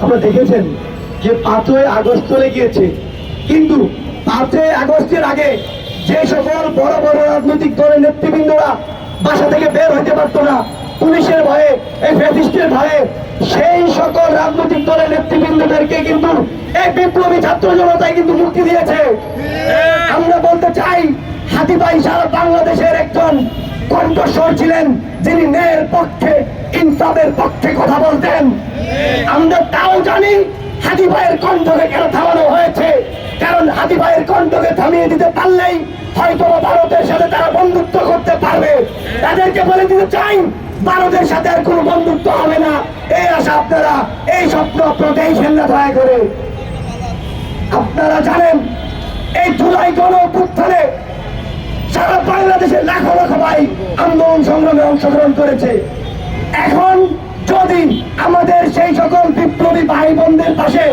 আপনারা দেখেছেন যে 5ই আগস্ট চলে গিয়েছে, কিন্তু 5ই আগস্টের আগে যে সকল বড় বড় রাজনৈতিক দলের নেতৃবৃন্দরা বাসা থেকে বের হইতে পারতো না পুলিশের ভয়ে, এই ফ্যাসিস্টের ভয়ে, সেই সকল রাজনৈতিক দলের নেতৃবৃন্দদেরকে কিন্তু এই বিপ্লবী ছাত্র জনতাই কিন্তু মুক্তি দিয়েছে। আমরা বলতে চাই, হাদি ভাই সারা বাংলাদেশের একজন কণ্ঠস্বর ছিলেন, যিনি ন্যায়ের পক্ষে, ইনসাফের পক্ষে কথা বলতেন। আমরা তাও জানি হাদি ভাইয়ের কণ্ঠকে কেন থামানো হয়েছে, কারণ হাদি ভাইয়ের কণ্ঠকে থামিয়ে দিতে পারলেই হয়তো ভারতের সাথে তারা বন্ধুত্ব করতে পারবে। তাদেরকে বলে দিতে চাই, ভারতের সাথে আর কোনো বন্ধুত্ব হবে না। এই আশা আপনারা, এই স্বপ্ন আপনারা দেখছেন না দয়া করে। আপনারা জানেন এই জুলাই গণঅভ্যুত্থানে সারা বাংলাদেশের লাখো লাখো ভাই আন্দোলন সংগ্রামে অংশগ্রহণ করেছে। এখন যদি আমাদের সেই সকল বিপ্লবী ভাই বোনদের পাশে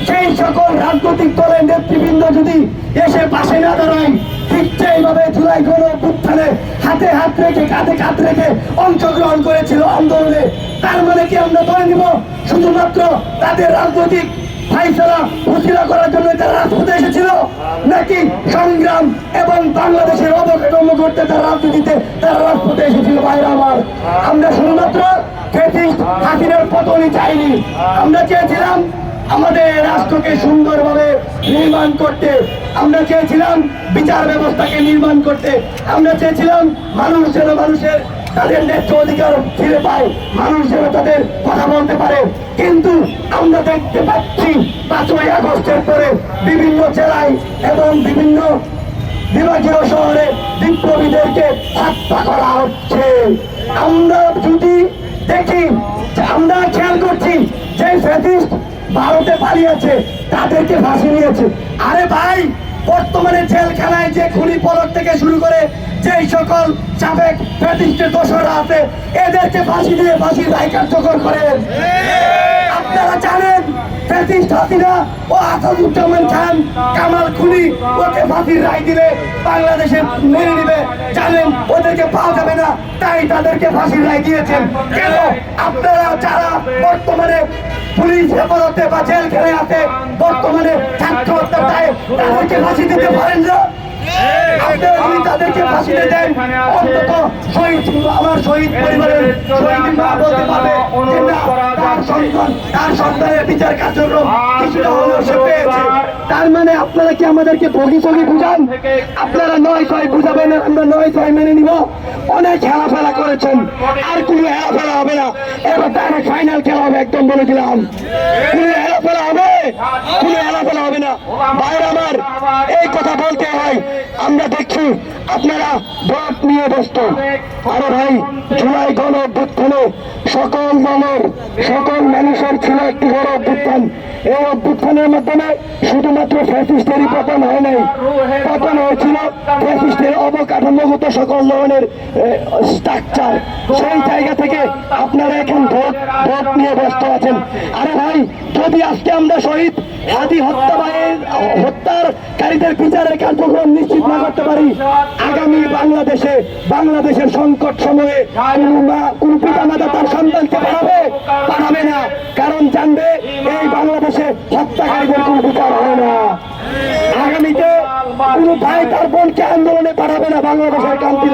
সেই সকল রাজনৈতিক দলের নেতৃবৃন্দ যদি এসে পাশে না দাঁড়ায়, ঠিক সেইভাবে জুলাই গণঅভ্যুত্থানে হাতে হাত রেখে, কাঁধে কাঁধ রেখে অংশগ্রহণ করেছিল আন্দোলনে, তার মানে কি আমরা ধরে নিব শুধুমাত্র তাদের রাজনৈতিক ফাইসলা ঘোষণা করার জন্য তারা রাজপথে এসেছিল, নাকি সংগ্রাম এবং বাংলাদেশের অবকাঠামো করতে তারা রাজনীতিতে তারা রাজপথে এসেছিল? ভাইরা আমার, আমরা শুধুমাত্র হাসিনার পতনই চাইনি, আমরা চেয়েছিলাম আমাদের রাষ্ট্রকে সুন্দরভাবে নির্মাণ করতে, আমরা চেয়েছিলাম বিচার ব্যবস্থাকে নির্মাণ করতে, আমরা চেয়েছিলাম মানুষ যেন মানুষের তাদের ন্যায্য অধিকার ফিরে পায়, মানুষ যেন তাদের কথা বলতে পারে। কিন্তু আমরা দেখতে পাচ্ছি 5ই আগস্টের পরে বিভিন্ন জেলায় এবং বিভিন্ন বিভাগীয় শহরে বিপ্লবীদেরকে হত্যা করা হচ্ছে। আমরা যদি দেখি, আমরা খেয়াল করছি যে ফ্যাসিস্ট ভারতে পালিয়েছে, তাদেরকে ফাঁসি নিয়েছে। আরে ভাই, বর্তমানে জেলখানায় যে খুনি পলক থেকে শুরু করে যেই সকল সাবেক ফ্যাসিস্টের দোষরা আছে, এদেরকে ফাঁসি দিয়ে ফাঁসির রায় কার্যকর করেন। আপনারা জানেন ফ্যাসিস্ট হাসিনা ও আসাদুজ্জামান খান কামাল খুনি, ওকে ফাঁসির রায় দিলে বাংলাদেশে মেনে নিবে, জানেন ওদেরকে পাওয়া যাবে না, তাই তাদেরকে ফাঁসির রায় দিয়েছেন। কেন আপনারা যারা বর্তমানে পুলিশ হেফাজতে বা জেলখানায় আছে, বর্তমানে ছাত্র হত্যার দায়ে তাদেরকে ফাঁসি দিতে পারেন না? আপনারা যদি তাদেরকে ফাঁসি দেন, অন্তত শহীদ, আমার শহীদ পরিবারের শহীদ মা বলতে পারবে যে না, তার সন্তানের বিচার কার্যক্রম কিছুটা হলেও সে পেয়েছে। তার মানে আপনারা কি আমাদেরকে বগি বগি বুঝান? আপনারা 9-6 বুঝাবেন, আমরা 9-6 মেনে নিব? অনেক হেলাফেলা করেছেন, আর কোনো হেলাফেলা হবে না। এবার তারা ফাইনাল খেলা হবে, একদম বলে দিলাম। কোনো হেলাফেলা হবে? কোনো হেলাফেলা হবে না। ভাইরা আমার, এই কথা বলতে হয়। আমরা দেখছি আপনারা ভোট নিয়ে ব্যস্ত। আরে ভাই, জুলাই গণঅভ্যুত্থানে সকল দলের সকল মানুষের ছিল একটি বড় অভ্যুত্থান। এই অভ্যুত্থানের মাধ্যমে শুধুমাত্র ফ্যাসিস্টেরই পতন হয় নাই, পতন হয়েছিল ফ্যাসিস্টের অবকাঠামোগত সকল ধরনের স্ট্রাকচার। সেই জায়গা থেকে আপনারা এখন ভোট নিয়ে ব্যস্ত আছেন। আরে ভাই, যদি আজকে আমরা শহীদ হাদি হত্যাকারীদের বিচারের কার্যক্রম নিশ্চিত না করতে পারি, আগামী বাংলাদেশের সংকট সময়ে কোন পিতা মাতা তার সন্তানকে পাঠাবে না, কারণ জানবে এই বাংলাদেশে হত্যাকারীদের কোন বিচার হয় না। আগামীতে কোন ভাই তার বোনকে আন্দোলনে পাঠাবে না বাংলাদেশের কান্তি